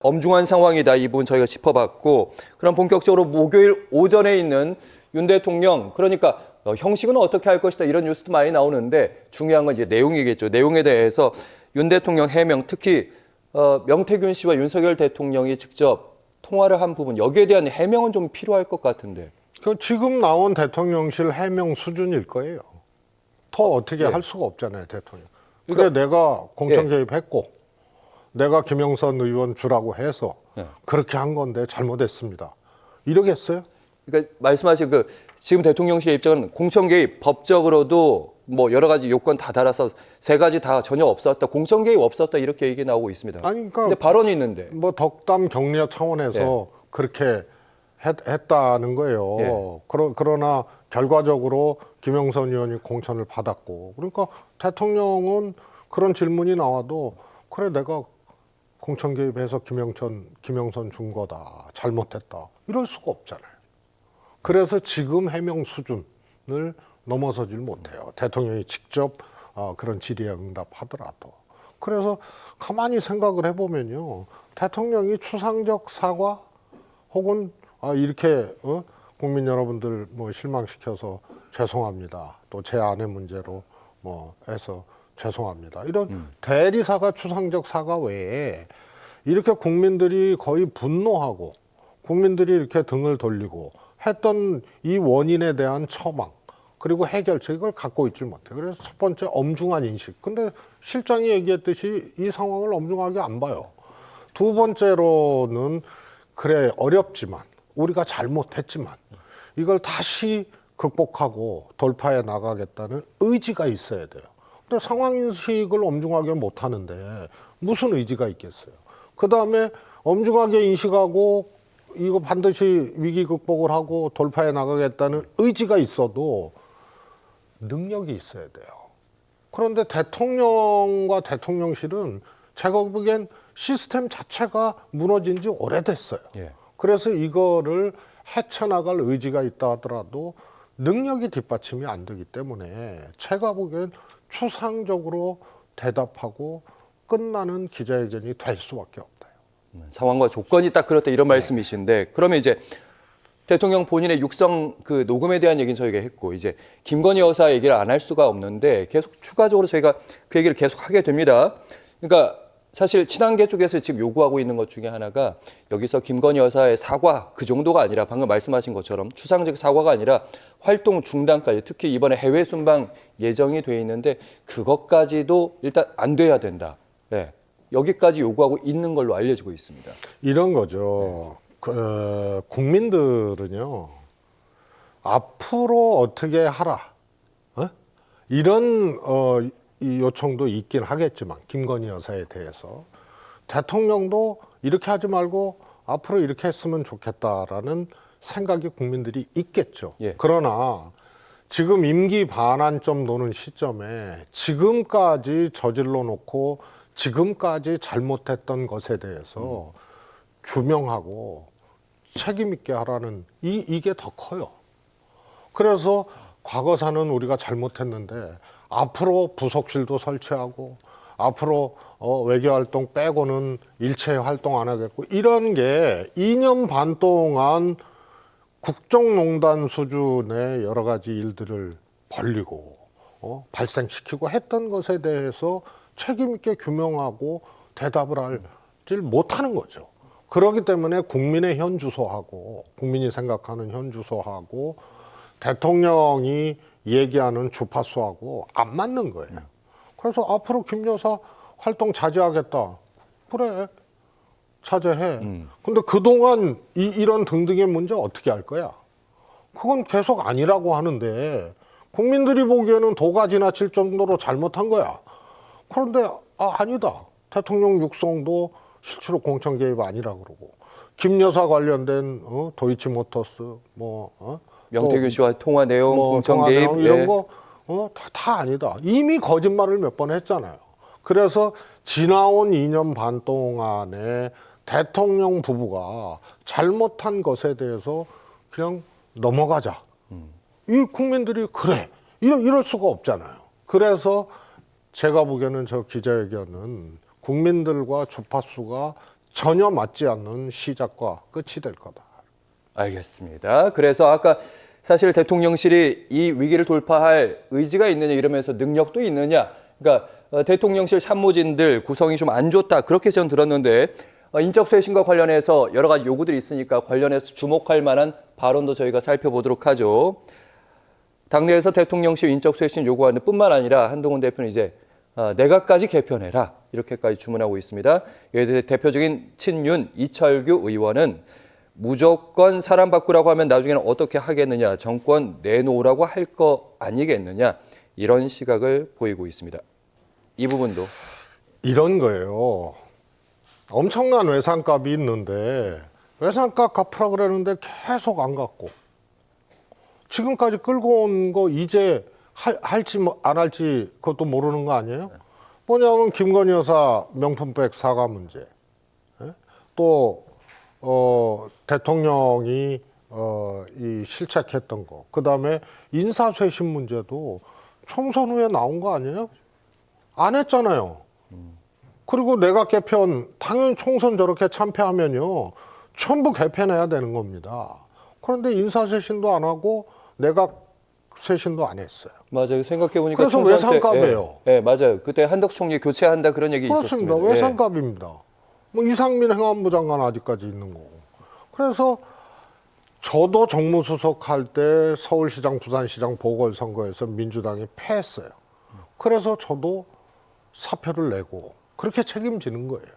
엄중한 상황이다. 이 부분 저희가 짚어봤고, 그럼 본격적으로 목요일 오전에 있는 윤 대통령, 그러니까 형식은 어떻게 할 것이다 이런 뉴스도 많이 나오는데 중요한 건 이제 내용이겠죠. 내용에 대해서 윤 대통령 해명, 특히 명태균 씨와 윤석열 대통령이 직접 통화를 한 부분, 여기에 대한 해명은 좀 필요할 것 같은데. 지금 나온 대통령실 해명 수준일 거예요. 더 어떻게 할 수가 없잖아요, 대통령. 그러니까 내가 공천 개입했고 내가 김영선 의원 주라고 해서 그렇게 한 건데 잘못했습니다. 이러겠어요? 그러니까 말씀하신 지금 대통령실의 입장은 공천 개입 법적으로도 뭐 여러 가지 요건 다 달아서 세 가지 다 전혀 없었다. 공천 개입 없었다 이렇게 얘기 나오고 있습니다. 아니, 그러니까 근데 발언이 있는데. 뭐 덕담 격려 차원에서 그렇게 했다는 거예요. 그러나 결과적으로 김영선 의원이 공천을 받았고, 그러니까 대통령은 그런 질문이 나와도 그래 내가 공천 개입해서 김영선 준 거다, 잘못했다 이럴 수가 없잖아요. 그래서 지금 해명 수준을 넘어서질 못해요. 대통령이 직접 그런 질의에 응답하더라도. 그래서 가만히 생각을 해보면요, 대통령이 추상적 사과 혹은 이렇게 국민 여러분들 뭐 실망시켜서 죄송합니다. 또 제 아내 문제로 뭐 해서 죄송합니다. 이런 대리사과 추상적 사과 외에 이렇게 국민들이 거의 분노하고 국민들이 이렇게 등을 돌리고 했던 이 원인에 대한 처방 그리고 해결책 이걸 갖고 있지 못해요. 그래서 첫 번째 엄중한 인식. 근데 실장이 얘기했듯이 이 상황을 엄중하게 안 봐요. 두 번째로는 그래 어렵지만 우리가 잘못했지만 이걸 다시 극복하고 돌파해 나가겠다는 의지가 있어야 돼요. 근데 상황인식을 엄중하게 못하는데 무슨 의지가 있겠어요. 그다음에 엄중하게 인식하고 이거 반드시 위기 극복을 하고 돌파해 나가겠다는 의지가 있어도 능력이 있어야 돼요. 그런데 대통령과 대통령실은 제가 보기엔 시스템 자체가 무너진 지 오래됐어요. 그래서 이거를 헤쳐나갈 의지가 있다 하더라도 능력이 뒷받침이 안 되기 때문에 제가 보기엔 추상적으로 대답하고 끝나는 기자회견이 될 수밖에 없다. 상황과 조건이 딱 그렇다 이런 말씀이신데, 그러면 이제 대통령 본인의 육성 녹음에 대한 얘기는 저희가 했고, 이제 김건희 여사 얘기를 안 할 수가 없는데 계속 추가적으로 저희가 그 얘기를 계속 하게 됩니다. 그러니까 사실 친한계 쪽에서 지금 요구하고 있는 것 중에 하나가 여기서 김건희 여사의 사과 그 정도가 아니라 방금 말씀하신 것처럼 추상적 사과가 아니라 활동 중단까지, 특히 이번에 해외 순방 예정이 돼 있는데 그것까지도 일단 안 돼야 된다. 여기까지 요구하고 있는 걸로 알려지고 있습니다. 이런 거죠. 국민들은요, 앞으로 어떻게 하라, 이런 이 요청도 있긴 하겠지만 김건희 여사에 대해서 대통령도 이렇게 하지 말고 앞으로 이렇게 했으면 좋겠다라는 생각이 국민들이 있겠죠. 그러나 지금 임기 반환점 노는 시점에 지금까지 저질러 놓고 지금까지 잘못했던 것에 대해서 규명하고 책임 있게 하라는 이게 더 커요. 그래서 과거사는 우리가 잘못했는데 앞으로 부속실도 설치하고 앞으로 외교활동 빼고는 일체 활동 안 하겠고, 이런 게 2년 반 동안 국정농단 수준의 여러 가지 일들을 벌리고 발생시키고 했던 것에 대해서 책임 있게 규명하고 대답을 하질 못하는 거죠. 그렇기 때문에 국민의 현주소하고 국민이 생각하는 현주소하고 대통령이 얘기하는 주파수하고 안 맞는 거예요. 그래서 앞으로 김 여사 활동 자제하겠다. 그래, 자제해. 근데 그동안 이런 등등의 문제 어떻게 할 거야? 그건 계속 아니라고 하는데 국민들이 보기에는 도가 지나칠 정도로 잘못한 거야. 그런데 아니다. 대통령 육성도 실제로 공천 개입 아니라 그러고, 김 여사 관련된 도이치모터스 명태균 씨와 통화 내용, 공천 개입 이런 거 다 아니다. 이미 거짓말을 몇 번 했잖아요. 그래서 지나온 2년 반 동안에 대통령 부부가 잘못한 것에 대해서 그냥 넘어가자. 이 국민들이 그래 이럴 수가 없잖아요. 그래서 제가 보기에는 저 기자회견은 국민들과 주파수가 전혀 맞지 않는 시작과 끝이 될 거다. 알겠습니다. 그래서 아까 사실 대통령실이 이 위기를 돌파할 의지가 있느냐 이러면서 능력도 있느냐. 그러니까 대통령실 참모진들 구성이 좀 안 좋다. 그렇게 저는 들었는데 인적쇄신과 관련해서 여러 가지 요구들이 있으니까 관련해서 주목할 만한 발언도 저희가 살펴보도록 하죠. 당내에서 대통령실 인적쇄신 요구하는 뿐만 아니라 한동훈 대표는 이제 내각까지 개편해라 이렇게까지 주문하고 있습니다. 이에 대해 대표적인 친윤 이철규 의원은 무조건 사람 바꾸라고 하면 나중에는 어떻게 하겠느냐, 정권 내놓으라고 할 거 아니겠느냐 이런 시각을 보이고 있습니다. 이 부분도 이런 거예요. 엄청난 외상값이 있는데 외상값 갚으라 그러는데 계속 안 갚고 지금까지 끌고 온 거 이제 할지 안 할지 그것도 모르는 거 아니에요? 뭐냐면 김건희 여사 명품백 사과 문제, 또 대통령이 이 실책했던 거, 그 다음에 인사쇄신 문제도 총선 후에 나온 거 아니에요? 안 했잖아요. 그리고 내각 개편 당연히 총선 저렇게 참패하면요 전부 개편해야 되는 겁니다. 그런데 인사쇄신도 안 하고 내각 쇄신도 안 했어요. 맞아요. 생각해 보니까 그래서 외상값이에요. 예, 맞아요. 그때 한덕수 총리 교체한다 그런 얘기 그렇습니다. 있었습니다. 외상값입니다. 뭐 이상민 행안부 장관 아직까지 있는 거고. 그래서 저도 정무수석 할 때 서울시장, 부산시장 보궐선거에서 민주당이 패했어요. 그래서 저도 사표를 내고 그렇게 책임지는 거예요.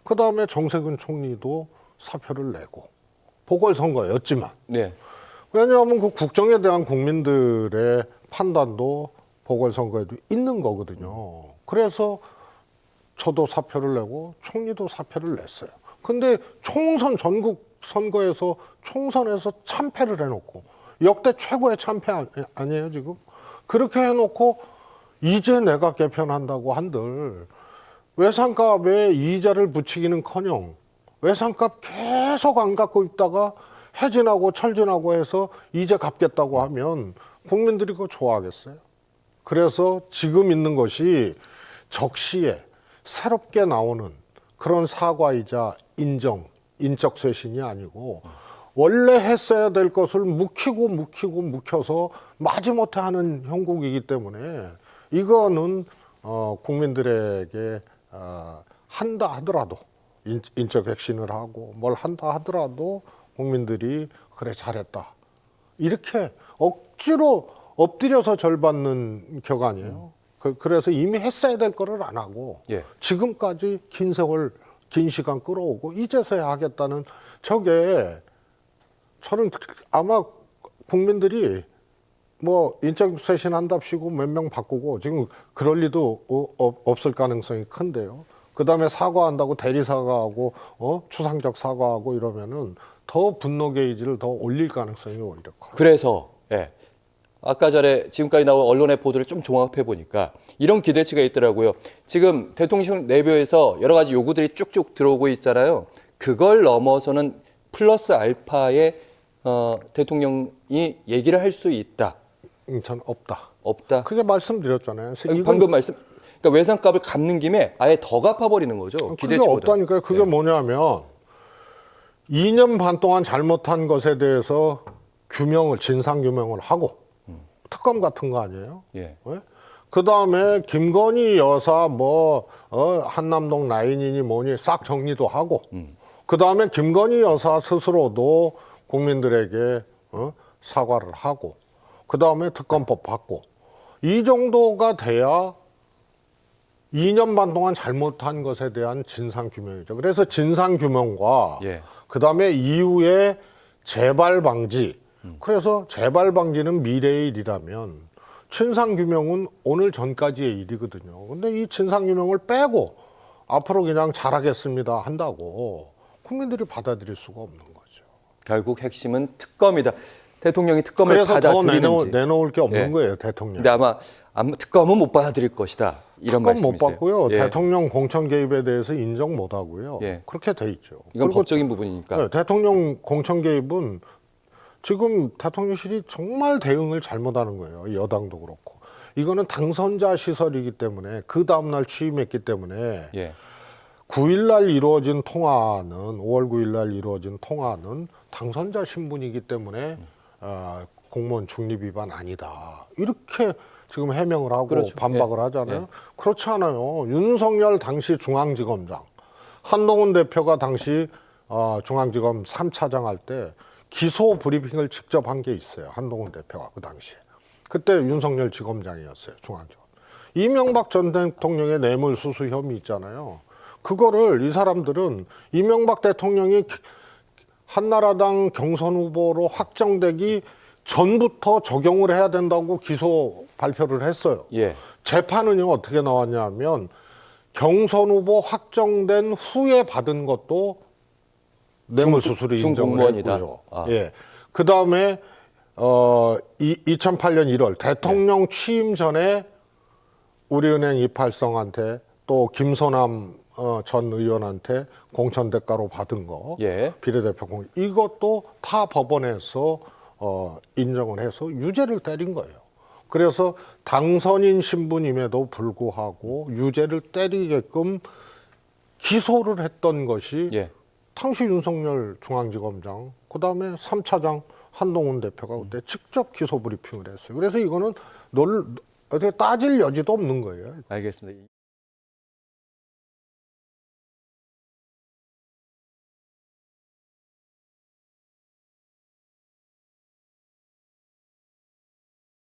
그 다음에 정세균 총리도 사표를 내고 보궐선거였지만 네. 왜냐하면 그 국정에 대한 국민들의 판단도 보궐선거에도 있는 거거든요. 그래서 저도 사표를 내고 총리도 사표를 냈어요. 근데 총선 전국 선거에서 총선에서 참패를 해놓고 역대 최고의 참패 아니에요 지금? 그렇게 해놓고 이제 내가 개편한다고 한들 외상값에 이자를 붙이기는커녕 외상값 계속 안 갚고 있다가 해진하고 철진하고 해서 이제 갚겠다고 하면 국민들이 그거 좋아하겠어요? 그래서 지금 있는 것이 적시에 새롭게 나오는 그런 사과이자 인적쇄신이 아니고 원래 했어야 될 것을 묵혀서 마지못해 하는 형국이기 때문에 이거는 국민들에게 한다 하더라도 인적혁신을 하고 뭘 한다 하더라도 국민들이 그래 잘했다 이렇게 억지로 엎드려서 절받는 격 아니에요. 그래서 이미 했어야 될 거를 안 하고 예. 지금까지 긴 세월 긴 시간 끌어오고 이제서야 하겠다는 저게 저는 아마 국민들이 뭐 인적쇄신 한답시고 몇 명 바꾸고 지금 그럴 리도 없을 가능성이 큰데요. 그다음에 사과한다고 대리 사과하고 추상적 사과하고 이러면은 더 분노 게이지를 더 올릴 가능성이 오히려 커요. 그래서 예. 아까 전에 지금까지 나온 언론의 보도를 좀 종합해 보니까 이런 기대치가 있더라고요. 지금 대통령 내부에서 여러 가지 요구들이 쭉쭉 들어오고 있잖아요. 그걸 넘어서는 플러스 알파의 대통령이 얘기를 할 수 있다. 전 없다. 없다. 그게 말씀드렸잖아요. 방금 말씀. 그러니까 외상값을 갚는 김에 아예 더 갚아버리는 거죠. 그게 기대치보다. 없다니까요. 그게 뭐냐면 2년 반 동안 잘못한 것에 대해서 진상 규명을 하고 특검 같은 거 아니에요? 예. 그 다음에 김건희 여사 한남동 라인이니 뭐니 싹 정리도 하고 그 다음에 김건희 여사 스스로도 국민들에게 사과를 하고 그 다음에 특검법 받고 이 정도가 돼야 2년 반 동안 잘못한 것에 대한 진상규명이죠. 그래서 진상규명과 예. 그 다음에 이후에 재발 방지. 그래서 재발 방지는 미래의 일이라면 진상규명은 오늘 전까지의 일이거든요. 근데 이 진상규명을 빼고 앞으로 그냥 잘하겠습니다 한다고 국민들이 받아들일 수가 없는 거죠. 결국 핵심은 특검이다. 대통령이 특검을 그래서 더 받아들이는지. 내놓을 게 없는 예. 거예요, 대통령. 근데 아마 특검은 못 받아들일 것이다. 이런 특검 못 말씀이세요. 받고요. 예. 대통령 공천 개입에 대해서 인정 못 하고요. 예. 그렇게 돼 있죠. 이건 그리고 법적인 부분이니까. 네, 대통령 공천 개입은 지금 대통령실이 정말 대응을 잘못하는 거예요. 여당도 그렇고. 이거는 당선자 시설이기 때문에 그 다음날 취임했기 때문에 예. 9일 날 이루어진 통화는 5월 9일 날 이루어진 통화는 당선자 신분이기 때문에 공무원 중립 위반 아니다. 이렇게 지금 해명을 하고 그렇죠. 반박을 하잖아요. 그렇지 않아요. 윤석열 당시 중앙지검장, 한동훈 대표가 당시 중앙지검 3차장 할 때 기소 브리핑을 직접 한 게 있어요. 한동훈 대표가 그 당시에. 그때 윤석열 지검장이었어요. 중앙지검. 이명박 전 대통령의 뇌물수수 혐의 있잖아요. 그거를 이 사람들은 이명박 대통령이 한나라당 경선 후보로 확정되기 전부터 적용을 해야 된다고 기소 발표를 했어요. 예. 재판은요 어떻게 나왔냐면 경선 후보 확정된 후에 받은 것도 뇌물수수를 중공무원이다. 인정을 했고요. 예. 그 다음에 2008년 1월 대통령 취임 전에 우리은행 이팔성한테 또 김소남 전 의원한테 공천 대가로 받은 거, 예. 비례대표 공천, 이것도 타 법원에서 인정을 해서 유죄를 때린 거예요. 그래서 당선인 신분임에도 불구하고 유죄를 때리게끔 기소를 했던 것이 예. 당시 윤석열 중앙지검장, 그다음에 3차장 한동훈 대표가 그때 직접 기소 브리핑을 했어요. 그래서 이거는 어떻게 따질 여지도 없는 거예요. 알겠습니다.